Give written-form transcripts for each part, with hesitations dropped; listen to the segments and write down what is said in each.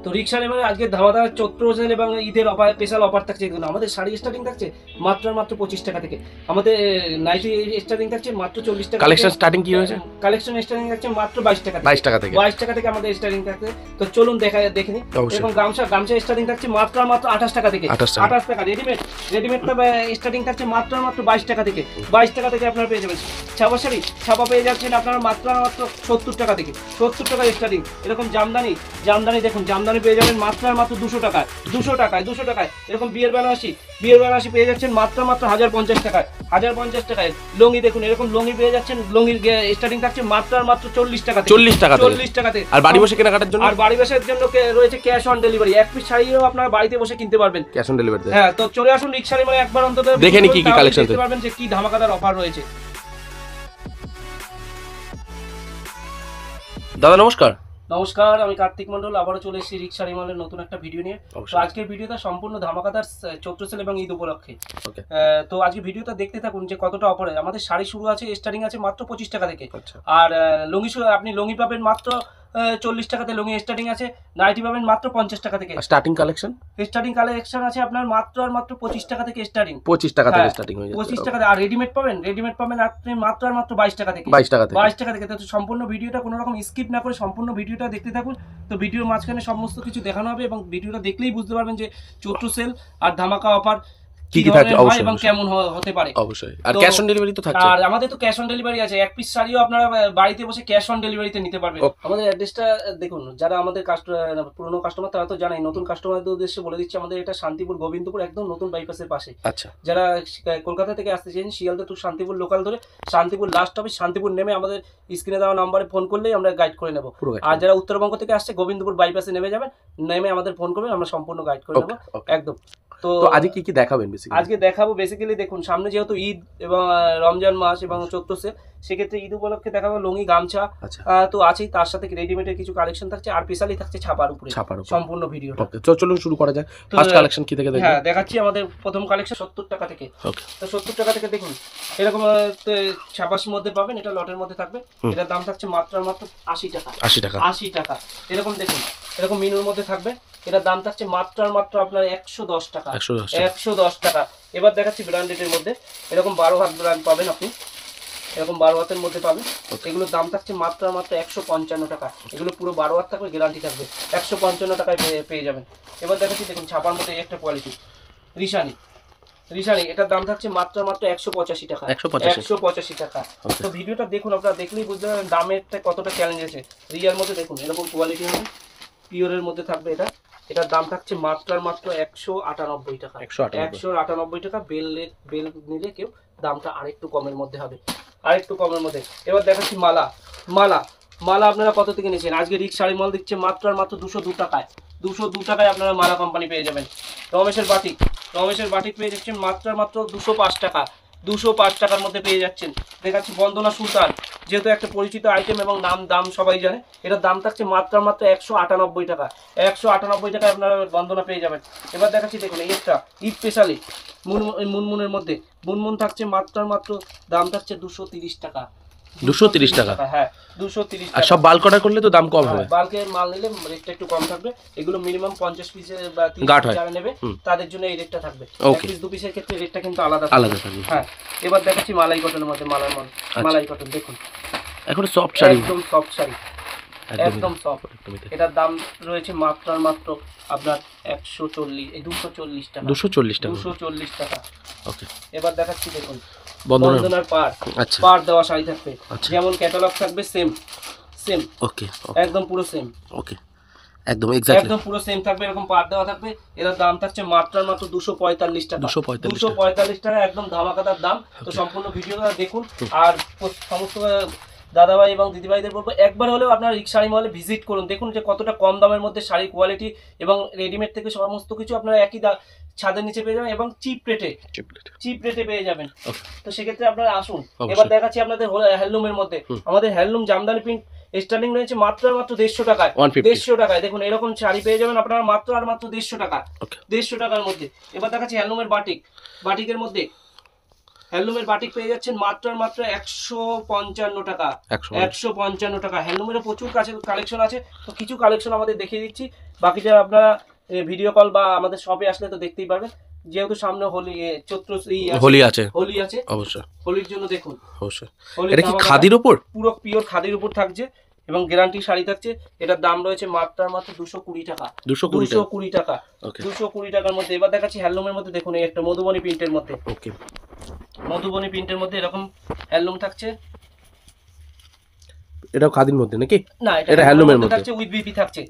তো রিক্সার এবারে আজকে ধামাদার চৈত্র সেল এবং ঈদের স্পেশাল অফার থাকছে। দেখুন আমাদের শাড়ি স্টার্টিং থাকছে মাত্র 25 টাকা থেকে, আমাদের নাইটি স্টার্টিং থাকছে মাত্র 40 টাকা। কালেকশন স্টার্টিং কি হয়েছে? কালেকশন স্টার্টিং থাকছে মাত্র 22 টাকা থেকে। 22 টাকা থেকে আমাদের স্টার্টিং থাকছে। তো চলুন দেখে নিই। এবং গামছা স্টার্টিং থাকছে মাত্র 28 টাকা থেকে। 28 টাকা। রেডিমেড স্টার্টিং থাকছে মাত্র 22 টাকা থেকে। 22 টাকা থেকে আপনারা পেয়ে যাবেন। ছাপা শাড়ি পেয়ে যাচ্ছেন আপনারা মাত্র 70 টাকা থেকে। 70 টাকা স্টার্টিং। এরকম জামদানি দেখুন, জামদানি পেয়ে যাবেন মাত্র 200 টাকায়। 200 টাকায়। এরকম বিয়ের বেনারসি পেয়ে যাচ্ছেন মাত্র 1050 টাকায়। 1050 টাকায়। লুঙ্গি দেখুন, এরকম লুঙ্গি পেয়ে যাচ্ছেন। লুঙ্গির স্টার্টিং থাকছে মাত্র 40 টাকা থেকে। 40 টাকাতে। আর বাড়ি বসে কেনাকাটার জন্য? আর বাড়ি বসার জন্য রয়েছে ক্যাশ অন ডেলিভারি। এক পিস শাড়িও আপনারা বাড়িতে বসে কিনতে পারবেন ক্যাশ অন ডেলিভারি। হ্যাঁ, তো চলে আসুন রিক্সারি মানে একবার অন্তত দেখে নি কি কালেকশন দেখতে পারবেন যে কি ধামাকাদার অফার রয়েছে। দাদা নমস্কার। আমি কার্তিক মন্ডল, আবারও চলে এসেছি রিক্সারি মালের নতুন একটা ভিডিও নিয়ে। তো আজকের ভিডিওটা সম্পূর্ণ ধামাকাদার চৈত্র সেল এবং ঈদ উপলক্ষে। তো আজকে ভিডিওটা দেখতে থাকুন যে কতটা অফার। আমাদের শাড়ি শুরু আছে, স্টার্টিং আছে মাত্র 25 টাকা থেকে। আর আপনি লুঙ্গি পাবেন মাত্র 40 টাকাতে। লুঙ্গি স্টার্টিং আছে। নাইটি পাবেন মাত্র 50 টাকা থেকে। স্টার্টিং কালেকশন আছে আপনার মাত্র 25 টাকা থেকে স্টার্টিং। 25 টাকা থেকে স্টার্টিং হয়ে যাচ্ছে। 25 টাকা। আর রেডিমেড পাবেন আপনি মাত্র 22 টাকা থেকে। 22 টাকা থেকে। তো সম্পূর্ণ ভিডিওটা কোনো রকম স্কিপ না করে সম্পূর্ণ ভিডিওটা দেখতে থাকুন। তো ভিডিওর মাঝখানে সমস্ত কিছু দেখানো হবে এবং ভিডিওটা দেখলেই বুঝতে পারবেন যে চৈত্র সেল আর ধামাকা অফার কি থাকে এবং কেমন হতে পারে। অবশ্যই। আর ক্যাশ অন ডেলিভারি তো থাকছে। আর আমাদের তো ক্যাশ অন ডেলিভারি আছে। এক পিস শাড়িও আপনারা বাড়িতে বসে ক্যাশ অন ডেলিভারিতে নিতে পারবেন। আমাদের অ্যাড্রেসটা দেখুন, যারা আমাদের পুরনো কাস্টমার তারা তো জানেই, নতুন কাস্টমারদের উদ্দেশ্যে বলে দিচ্ছি, আমাদের এটা শান্তিপুর গোবিন্দপুর একদম নতুন বাইপাসের পাশে। আচ্ছা। যারা কলকাতা থেকে আসতে চান শিয়ালদা টু শান্তিপুর লোকাল ধরে শান্তিপুর লাস্ট হবে, শান্তিপুর নেমে আমাদের স্ক্রিনে দেওয়া নাম্বারে ফোন করলেই আমরা গাইড করে নেব। আর যারা উত্তরবঙ্গ থেকে আসছে গোবিন্দপুর বাইপাসে নেমে যাবেন, নেমে আমাদের ফোন করবেন, আমরা সম্পূর্ণ গাইড করে নেব একদম। তো আজকে কি দেখাবেন? আজকে দেখাবো বেসিক্যালি দেখুন, সামনে যেহেতু ঈদ এবং রমজান মাস এবং চৈত্র সেল, সেক্ষেত্রে ঈদ উপলক্ষে দেখাবো লুঙ্গি গামছা তো আছেই, তার সাথে রেডিমেডের কিছু কালেকশন থাকছে আর স্পেশালি থাকছে ছাপার উপরে সম্পূর্ণ ভিডিও। চলুন শুরু করা যাক। ফার্স্ট কালেকশন কি থেকে দেখব? হ্যাঁ, দেখাচ্ছি আমাদের প্রথম কালেকশন 70 টাকা থেকে। তো 70 টাকা থেকে দেখুন এরকম ছাপার মধ্যে পাবেন, এটা লটের মধ্যে থাকবে। এটার দাম থাকছে মাত্র 80 টাকা। 80 টাকা। এরকম দেখুন, এরকম মিনুর মধ্যে থাকবে। এটার দাম থাকছে মাত্র আপনার 110 টাকা। 110 টাকা। এবার দেখাচ্ছি ব্র্যান্ডেডের মধ্যে, এরকম 12 হাত ব্র্যান্ড পাবেন আপনি, এরকম 12 হাতের মধ্যে পাবেন। এগুলোর দাম থাকছে মাত্র 155 টাকা। এগুলো পুরো 12 হাত থাকবে, গ্যারান্টি থাকবে। 155 টাকায় পেয়ে যাবেন। এবার দেখাচ্ছি দেখুন ছাপার মধ্যে একটা কোয়ালিটি রিশানি, এটার দাম থাকছে মাত্র 185 টাকা। 185 টাকা। তো ভিডিওটা দেখুন, আপনারা দেখলেই বুঝতে পারবেন দামেরটা কতটা চ্যালেঞ্জ আছে। রিয়ার মধ্যে দেখুন এরকম কোয়ালিটি হবে, পিওরের মধ্যে থাকবে এটা। এটার দাম থাকছে মাত্র 198 টাকা। 198 টাকা। বেল নিলে কেউ দামটা আরেকটু কমের মধ্যে হবে, আরেকটু কমের মধ্যে। এবার দেখাচ্ছি মালা আপনারা কত থেকে নিয়েছেন? আজকে রিক্সারি মাল দিচ্ছে মাত্র 202 টাকায়। 202 টাকায় আপনারা মালা কোম্পানি পেয়ে যাবেন। রমেশের বাটিক পেয়ে যাচ্ছেন মাত্র 205 টাকা। 205 টাকার মধ্যে পেয়ে যাচ্ছেন। দেখাচ্ছি বন্দনা সুলতান, যেহেতু একটা পরিচিত আইটেম এবং দাম সবাই জানে। এটার দাম থাকছে মাত্র 198 টাকা। 198 টাকায় আপনারা বন্দনা পেয়ে যাবেন। এবার দেখাচ্ছি দেখুন ঈদটা ঈদ স্পেশালি মুনমুনের মধ্যে মুনমুন থাকছে মাত্র দাম থাকছে 230 টাকা। 230 টাকা। হ্যাঁ, 230 টাকা। আর সব বাল্ক অর্ডার করলে তো দাম কম হবে। বাল্কের মাল নিলে রেটটা একটু কম থাকবে। এগুলো মিনিমাম 50 পিসের বা 30 পিস যারা নেবে তাদের জন্য এই রেটটা থাকবে। 1 পিস 2 পিসের ক্ষেত্রে রেটটা কিন্তু আলাদা থাকবে। হ্যাঁ, এবার দেখাচ্ছি মালাই কটনের মধ্যে মালাই কটন দেখুন। এখন সফট শাড়ি, একদম সফট শাড়ি, একদম সফট। এটার দাম রয়েছে মাত্র আপনার 240 টাকা। 240 টাকা। ওকে। এবার দেখাচ্ছি দেখুন বন্দনার পার দেওয়া শাড়ি থাকবে, যেমন ক্যাটালগ থাকবে সেম। ওকে, একদম পুরো সেম। ওকে, একদম পুরো সেম থাকবে, এরকম পার দেওয়া থাকবে। এর দাম থাকছে মাত্র 245 টাকা। 245 টাকা, একদম ধামাকাদার দাম। তো সম্পূর্ণ ভিডিওটা দেখুন। আর সমস্ত দাদাভাই এবং দিদিভাইদের বলবো একবার হলেও আপনারা রিক্সারি মলে ভিজিট করুন, দেখুন যে কতটা কম দামের মধ্যে শাড়ি কোয়ালিটি এবং রেডিমেড থেকে সমস্ত কিছু আপনারা একই ছাদের নিচে পেয়ে যাবেন এবং চিপ রেটে পেয়ে যাবেন। তো সেক্ষেত্রে আপনারা আসুন। এবার দেখাচ্ছি আপনাদের হ্যান্ডলুমের মধ্যে, আমাদের হ্যান্ডলুম জামদানি প্রিন্ট স্টার্টিং রয়েছে মাত্র 150 টাকায়। 150 টাকায় দেখুন এরকম শাড়ি পেয়ে যাবেন আপনারা মাত্র 150 টাকা। 150 টাকার মধ্যে। এবার দেখাচ্ছি হ্যান্ডলুমের বাটিকের মধ্যে হ্যান্ডলুমের বাটিক পেয়ে যাচ্ছেন মাত্র আর মাত্র 155 টাকা। 155 টাকা। হ্যান্ডলুমের প্রচুর কালেকশন আছে, তো কিছু কালেকশন আমাদের দেখিয়ে দিচ্ছি, বাকিটা আপনারা ভিডিও কল বা আমাদের শপে আসলে তো দেখতেই পারবেন। যেহেতু সামনে হোলি আছে অবশ্যই, হোলির জন্য দেখুন অবশ্যই। এটা কি খাদির উপর? পুরো পিওর খাদির উপর থাকছে এবং গ্যারান্টি শাড়ি থাকছে। এটার দাম রয়েছে মাত্র 220 টাকা। 220 টাকা। 220 টাকার মধ্যে এবার দেখাচ্ছি হ্যান্ডলুমের মধ্যে। দেখুন এই একটা মধুবনী প্রিন্টের মধ্যে, ওকে, মধুবনী প্রিন্টের মধ্যে এরকম হ্যান্ডলুম থাকছে। এটাও খাদির মধ্যে নাকি? না, এটা হ্যান্ডলুমের মধ্যে থাকছে, উইথ বিপি থাকছে,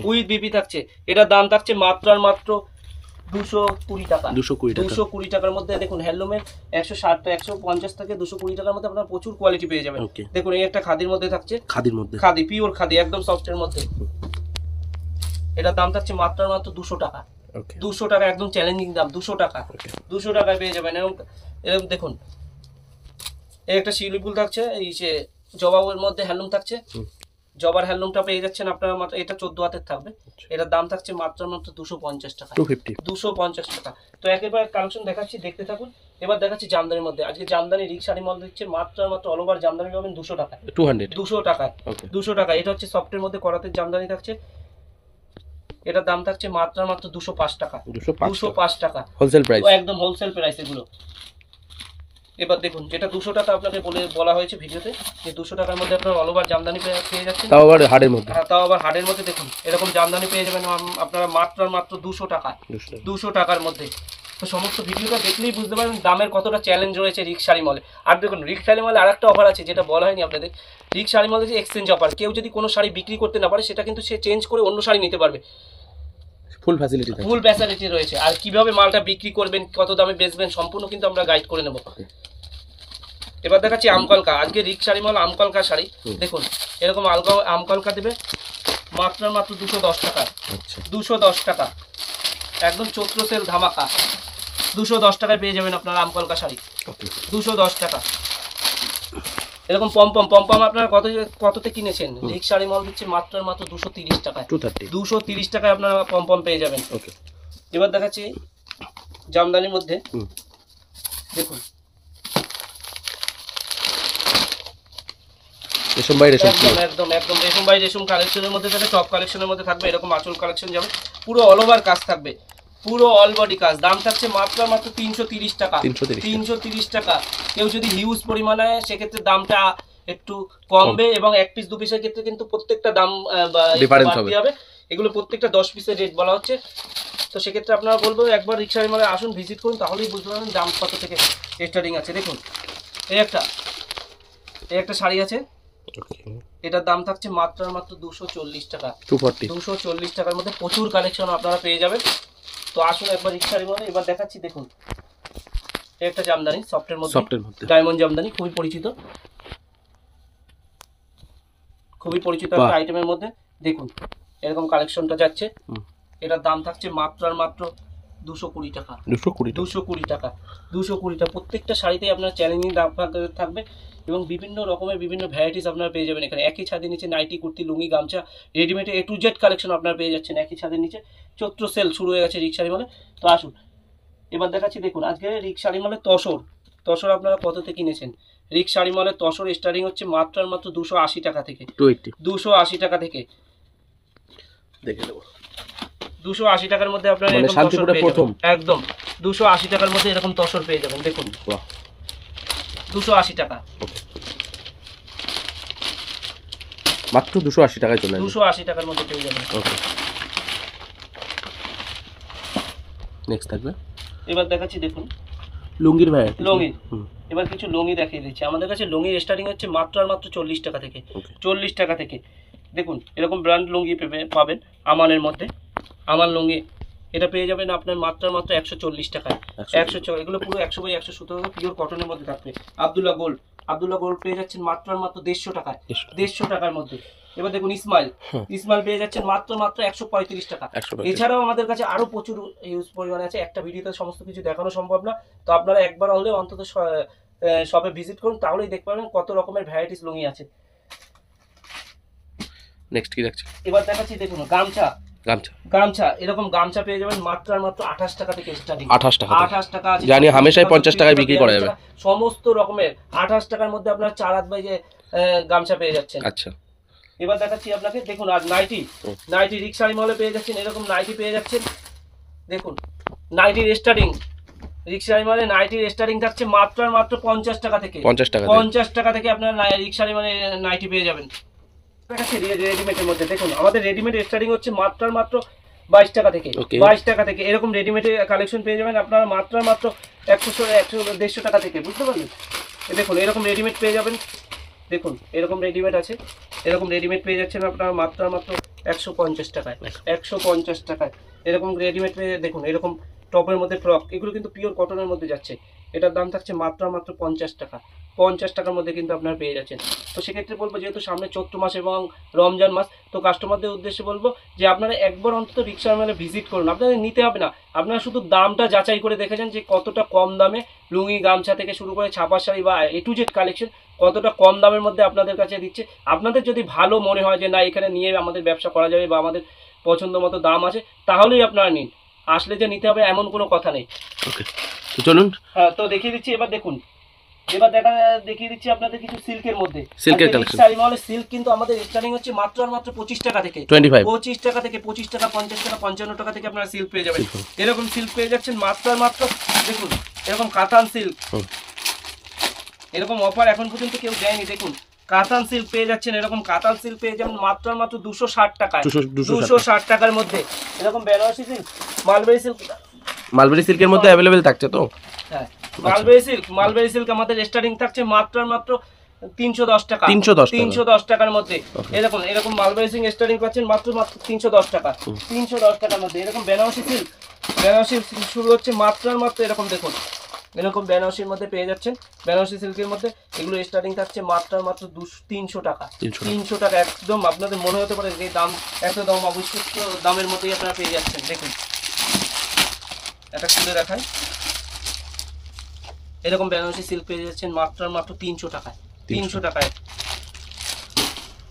উইথ বিপি থাকছে। এটার দাম থাকছে মাত্র আর মাত্র 220 টাকা। 220 টাকার মধ্যে দেখুন হ্যান্ডলুমের 160 150 থেকে 220 টাকার মধ্যে আপনারা প্রচুর কোয়ালিটি পেয়ে যাবেন। দেখুন এই একটা খাদির মধ্যে থাকছে, খাদি পিওর খাদি একদম সফটের মধ্যে। এটার দাম থাকছে মাত্র আর মাত্র 200 টাকা। 200 টাকা, একদম চ্যালেঞ্জিং দাম। 200 টাকা, 200 টাকায় পেয়ে যাবেন। এবং এরকম দেখুন এই একটা শিউলি ফুল থাকছে, এই যে জবাবের মধ্যে হ্যান্ডলুম থাকছে। জবার হ্যান্ডলুমটা পেয়ে যাচ্ছেন আপনারা মাত্র, এটা 14 হাতের থাকবে। এটার দাম থাকছে মাত্র মাত্র 250 টাকা। 250 টাকা। তো একেবারে কালেকশন দেখাচ্ছি, দেখতে থাকুন। এবার দেখাচ্ছি জামদানির মধ্যে। আজকে জামদানি রিক শাড়ি মল দিচ্ছে মাত্র মাত্র অল ওভার জামদানি পাবেন 200 টাকায়। 200 টাকায়, 200 টাকা। এটা হচ্ছে সফটের মধ্যে করাতের জামদানি থাকছে। এটার দাম থাকছে মাত্র মাত্র 205 টাকা। 205 টাকা হোলসেল প্রাইস, একদম হোলসেল প্রাইস এগুলো। এবার দেখুন যেটা 200 টাকা আপনাকে বলা হয়েছে ভিডিওতে, যে 200 টাকার মধ্যে আপনারা অল ওভার জামদানি পেয়ে যাচ্ছেন, তাও আবার হাড়ের মধ্যে। হ্যাঁ, তাও আবার হাড়ের মধ্যে। দেখুন এরকম জামদানি পেয়ে যাবেন আপনারা মাত্র মাত্র 200 টাকা। 200 টাকার মধ্যে। তো সমস্ত ভিডিওটা দেখলেই বুঝতে পারবেন দামের কতটা চ্যালেঞ্জ রয়েছে রিক শাড়ি মলে। আর দেখুন রিক শাড়ি মলে আরেকটা অফার আছে যেটা বলা হয়নি আপনাদের। রিক শাড়ি মলে যে এক্সচেঞ্জ অফার, কেউ যদি কোনো শাড়ি বিক্রি করতে না পারে সেটা কিন্তু সে চেঞ্জ করে অন্য শাড়ি নিতে পারবে। ফুল ফ্যাসিলিটি রয়েছে। আর কিভাবে মালটা বিক্রি করবেন, কত দামে বেচবেন, সম্পূর্ণ কিন্তু আমরা গাইড করে নেব। এবার দেখাচ্ছি আমকলকা। আজকে রিক শাড়ি মল আমকলকা শাড়ি। দেখুন এরকম আমকলকা দেবে মাত্র মাত্র 210 টাকা। 210 টাকা, একদম চৈত্র সেল ধামাকা। 210 টাকায় পেয়ে যাবেন আপনারা আমকলকা শাড়ি। 210 টাকা। এরকম পমপম আপনারা কততে কিনেছেন? রিক শাড়ি মল দিচ্ছে মাত্র মাত্র 230 টাকায়। 230 টাকায় আপনারা পমপম পেয়ে যাবেন। এবার দেখাচ্ছি জামদানির মধ্যে। দেখুন একদম রেশম বাই রেশম কালেকশনের মধ্যে থাকে, টপ কালেকশনের মধ্যে থাকবে। এরকম আঁচল কালেকশন যাবে, পুরো অল ওভার কাজ থাকবে, পুরো অল বডি কাজ। দাম থাকছে মাত্র মাত্র 330 টাকা। 330 টাকা। কেউ যদি হিউজ পরিমাণে সেক্ষেত্রে দামটা একটু কমবে, এবং এক পিস দু পিসের ক্ষেত্রে কিন্তু প্রত্যেকটা দাম বাড়তি হবে। এগুলো প্রত্যেকটা 10 পিসের রেট বলা হচ্ছে। তো সেক্ষেত্রে আপনারা বলবো একবার রিক শাড়ি মলে আসুন, ভিজিট করুন, তাহলেই বুঝতে পারবেন দাম কত থেকে স্টার্টিং আছে। দেখুন এই একটা শাড়ি আছে, এটার দাম থাকছে মাত্র মাত্র 240 টাকা। 240 টাকার মধ্যে প্রচুর কালেকশন আপনারা পেয়ে যাবেন। তো আসুন একবার রিক শাড়ি মলে। এবার দেখাচ্ছি দেখুন একটা জামদানি সফটের মধ্যে, ডায়মন্ড জামদানি, খুবই পরিচিত একটা আইটেমের মধ্যে। দেখুন এরকম কালেকশনটা যাচ্ছে। এটার দাম থাকছে মাত্র আর মাত্র 220 টাকা। 220 টাকা। 220 টাকা। প্রত্যেকটা শাড়িতেই আপনার চ্যালেঞ্জিং দাম থাকবে এবং বিভিন্ন রকমের বিভিন্ন ভ্যারাইটিস আপনারা পেয়ে যাবেন এখানে। একই ছাদের নিচে নাইটি, কুর্তি, লুঙ্গি, গামছা, readymade A to Z collection আপনারা পেয়ে যাচ্ছেন একই ছাদের নিচে। চৈত্র সেল শুরু হয়ে গেছে রিক শাড়ি মলে। তো আসুন এবার দেখাচ্ছি দেখুন আজকে রিক শাড়ি মলে তসর আপনারা কততে কিনেছেন? রিক শাড়ি মলে তসর স্টার্টিং হচ্ছে মাত্র আর মাত্র 280 টাকা থেকে। 280 টাকা থেকে দেখে নেব। 280 টাকার মধ্যে আপনারা একদম 280 টাকার মধ্যে এরকম তসর পেয়ে যাবেন। দেখুন 280 টাকা, মাত্র 280 টাকায় চলে 280 টাকার মধ্যে পেয়ে যাবেন। নেক্সট থাকবে। এবার দেখাচ্ছি দেখুন লুঙ্গির ভ্যারাইটি। লুঙ্গি, এবার কিছু লুঙ্গি দেখিয়ে দিচ্ছি। আমাদের কাছে লুঙ্গির স্টার্টিং হচ্ছে মাত্র আর মাত্র 40 টাকা থেকে। 40 টাকা থেকে দেখুন এরকম ব্র্যান্ড লুঙ্গি পাবেন আমানের মধ্যে। আমার লুঙ্গি এটা পেয়ে যাবেন আপনার মাত্র মাত্র 140 টাকায়। 100, এগুলো পুরো 100 বাই 100 সুতো পিওর কটনের মধ্যে থাকবে। আব্দুল্লাহ গোল্ড পেয়ে যাচ্ছেন মাত্র মাত্র 150 টাকায়। 150 টাকার মধ্যে। এবার দেখুন ইসমাইল পেয়ে যাচ্ছেন মাত্র মাত্র 135 টাকা। এছাড়াও আমাদের কাছে আরো প্রচুর হিউজ পরিমাণে আছে, একটা ভিডিওতে সমস্ত কিছু দেখানো সম্ভব না। তো আপনারা একবার হলে অন্তত শপে ভিজিট করুন, তাহলেই দেখতে পাবেন কত রকমের ভ্যারাইটিস লুঙ্গি আছে। নেক্সট কি দেখছি? এবার দেখাচ্ছি দেখুন গামছা। গামছা গামছা এরকম গামছা পেয়ে যাবেন মাত্র আর মাত্র 28 টাকা থেকে স্টার্টিং। 28 টাকা আছে, জানি হামেশাই 50 টাকায় বিক্রি করা যাবে। সমস্ত রকমের 28 টাকার মধ্যে আপনার 4 হাত বাইজে গামছা পেয়ে যাচ্ছেন। আচ্ছা, এবার দেখাচ্ছি আপনাকে, দেখুন আর নাইটি রিক্সারি মলে পেয়ে যাচ্ছেন, এরকম নাইটি পেয়ে যাচ্ছেন। দেখুন নাইটির স্টার্টিং, রিক্সারি মলে নাইটির স্টার্টিং থাকছে মাত্র আর মাত্র 50 টাকা থেকে। 50 টাকা থেকে আপনার রিক্সারি মানে নাইটি পেয়ে যাবেন। দেখাচ্ছি রেডিমেডের মধ্যে, দেখুন আমাদের রেডিমেড স্টার্টিং হচ্ছে মাত্র আর মাত্র 22 টাকা থেকে। 22 টাকা থেকে এরকম রেডিমেডের কালেকশন পেয়ে যাবেন আপনারা মাত্র আর মাত্র 100-150 টাকা থেকে, বুঝতে পারলেন? দেখুন এরকম রেডিমেড পেয়ে যাবেন, দেখুন এরকম রেডিমেড আছে, এরকম রেডিমেড পেয়ে যাচ্ছেন আপনারা মাত্র আর মাত্র 150 টাকায়। 150 টাকায় এরকম রেডিমেড পেয়ে, দেখুন এরকম টপের মধ্যে ফ্রক, এগুলো কিন্তু পিওর কটনের মধ্যে যাচ্ছে, এটার দাম থাকছে মাত্র আর মাত্র 50 টাকা। 50 টাকার মধ্যে কিন্তু আপনারা পেয়ে যাচ্ছেন। তো সেক্ষেত্রে বলবো, যেহেতু সামনে চৈত্র মাস এবং রমজান মাস, তো কাস্টমারদের উদ্দেশ্যে বলবো যে আপনারা একবার অন্তত রিক্সা মেলে ভিজিট করুন। আপনাদের নিতে হবে না, আপনারা শুধু দামটা যাচাই করে দেখে যান যে কতটা কম দামে লুঙ্গি গামছা থেকে শুরু করে ছাপা শাড়ি বা A to Z কালেকশন কতটা কম দামের মধ্যে আপনাদের কাছে দিচ্ছে। আপনাদের যদি ভালো মনে হয় যে না এখানে নিয়ে আমাদের ব্যবসা করা যাবে বা আমাদের পছন্দ মতো দাম আছে, তাহলেই আপনারা নিন, আসলে যে নিতে হবে এমন কোনো কথা নেই। ওকে, তো চলুন। হ্যাঁ, তো দেখিয়ে দিচ্ছি, এবার দেখুন, দেখিয়ে দিচ্ছি আপনাদের কিছু সিল্কের মধ্যে। সিল্কের কালেকশন, সিল্ক কিন্তু আমাদের স্টার্টিং হচ্ছে মাত্র আর মাত্র 25 টাকা থেকে। 25 টাকা থেকে 25 টাকা, 50 টাকা, 55 টাকা থেকে আপনারা সিল্ক পেয়ে যাবেন। এরকম সিল্ক পেয়ে যাচ্ছেন মাত্র আর মাত্র, দেখুন এরকম কাতান সিল্ক, এরকম অফার এখন পর্যন্ত কেউ দেয়নি। দেখুন কাতান সিল্ক পেয়ে যাচ্ছেন, এরকম কাতান সিল্ক পেয়ে যাবেন মাত্র আর মাত্র 260 টাকায়। 260 টাকার মধ্যে এরকম বেনারসি সিল্ক, মালবেরি সিল্কের মধ্যে অ্যাভেলেবেল থাকছে তো। হ্যাঁ, মালবেরি সিল্ক আমাদের স্টার্টিং থাকছে মাত্র আর মাত্র 310 টাকা। 310 টাকার মধ্যে এরকম মালবেরি সিল্ক স্টার্টিং পাচ্ছেন মাত্র 310 টাকা। 310 টাকার মধ্যে এরকম বেনারসি সিল্ক শুরু হচ্ছে মাত্র আর মাত্র, এরকম দেখুন এরকম বেনারসির মধ্যে পেয়ে যাচ্ছেন। বেনারসি সিল্কের মধ্যে এগুলো স্টার্টিং থাকছে মাত্র আর মাত্র 300 টাকা। 300 টাকা, একদম আপনাদের মনে হতে পারে যে দাম এত দাম, অবশ্যই দামের মধ্যেই আপনারা পেয়ে যাচ্ছেন। দেখুন এটা খুলে দেখায়, এরকম বেনারসি সিল্ক পেয়ে যাচ্ছেন মাত্র আর মাত্র 300 টাকায়। 300 টাকায়।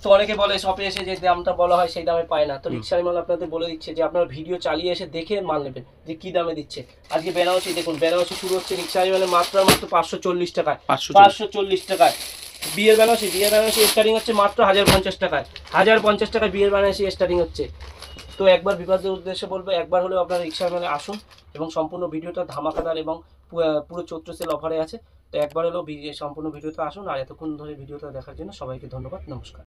তো অনেকে বলে শপে এসে যে দামটা বলা হয় সেই দামে পায় না, তো রিক্সার মাল আপনাদের বলে দিচ্ছে যে আপনারা ভিডিও চালিয়ে এসে দেখে মাল নেবেন যে কি দামে দিচ্ছে। আজকে বেনারসি দেখুন, বেনারসি শুরু হচ্ছে রিক্সার মালে মাত্র আর মাত্র 540 টাকায়। 540 টাকায় বিয়ের বেনারসি স্টার্টিং হচ্ছে মাত্র 1050 টাকায়। 1050 টাকায় বিয়ের বেনারসি স্টার্টিং হচ্ছে। তো একবার বিভাগের উদ্দেশ্যে বলবো, একবার হলেও আপনারা রিক্সার মেলে আসুন এবং সম্পূর্ণ ভিডিওটা ধামাকাদার এবং পুরো চৈত্র সেল অফারে আছে। তো একবার হলেও সম্পূর্ণ ভিডিওটা আসুন। আর এতক্ষণ ধরে ভিডিওটা দেখার জন্য সবাইকে ধন্যবাদ, নমস্কার।